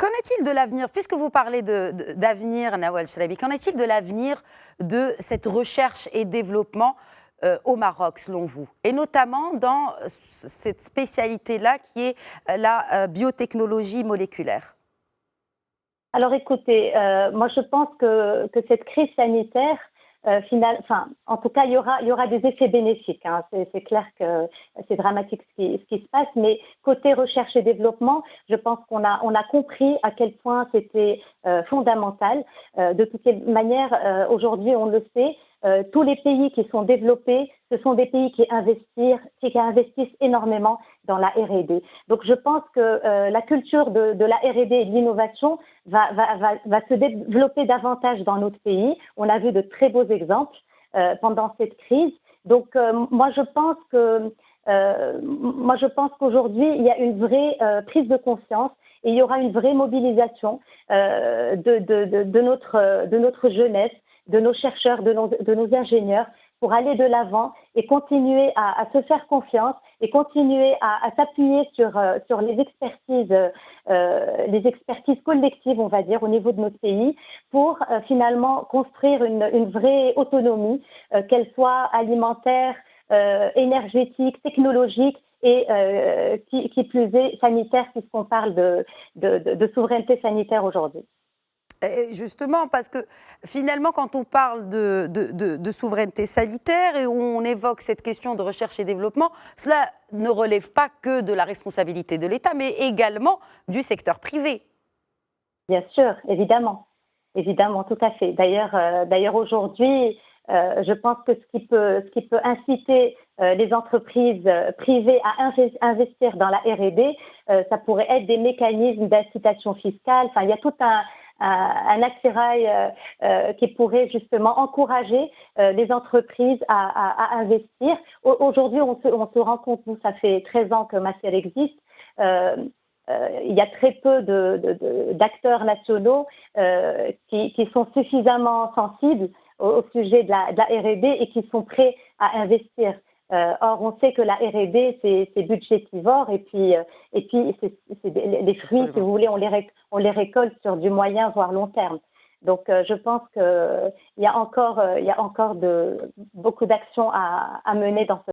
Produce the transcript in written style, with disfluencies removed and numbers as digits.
Qu'en est-il de l'avenir, puisque vous parlez d'avenir, Nawal Chalabi, qu'en est-il de l'avenir de cette recherche et développement au Maroc, selon vous, et notamment dans cette spécialité-là qui est la biotechnologie moléculaire? Alors écoutez, moi je pense que cette crise sanitaire, en tout cas, il y aura des effets bénéfiques, hein. C'est clair que c'est dramatique ce qui se passe, mais côté recherche et développement, je pense on a compris à quel point c'était fondamental. De toutes les manières, aujourd'hui, on le sait, tous les pays qui sont développés, ce sont des pays qui investissent énormément dans la R&D. Donc je pense que la culture de la R&D et de l'innovation va se développer davantage dans notre pays. On a vu de très beaux exemples pendant cette crise. Donc moi je pense qu'aujourd'hui il y a une vraie prise de conscience et il y aura une vraie mobilisation de notre jeunesse, de nos chercheurs, de nos ingénieurs, pour aller de l'avant et continuer à se faire confiance et continuer à s'appuyer sur les expertises collectives, on va dire, au niveau de notre pays, pour finalement construire une vraie autonomie, qu'elle soit alimentaire, énergétique, technologique et qui plus est sanitaire, puisqu'on parle de souveraineté sanitaire aujourd'hui. Et justement, parce que finalement, quand on parle de souveraineté sanitaire et où on évoque cette question de recherche et développement, cela ne relève pas que de la responsabilité de l'État, mais également du secteur privé. Bien sûr, évidemment, évidemment, tout à fait. D'ailleurs aujourd'hui, je pense que ce qui peut inciter les entreprises privées à investir dans la R&D, ça pourrait être des mécanismes d'incitation fiscale. Enfin, il y a tout un attirail qui pourrait justement encourager les entreprises à investir. Aujourd'hui, on se rend compte, nous, ça fait 13 ans que Macer existe, il y a très peu d'acteurs nationaux qui sont suffisamment sensibles au sujet de la R&D et qui sont prêts à investir. Or, on sait que la R&D, c'est budgétivore et puis les fruits, si vous voulez, on les récolte sur du moyen voire long terme. Donc, je pense qu'il y a encore beaucoup d'actions à mener dans ce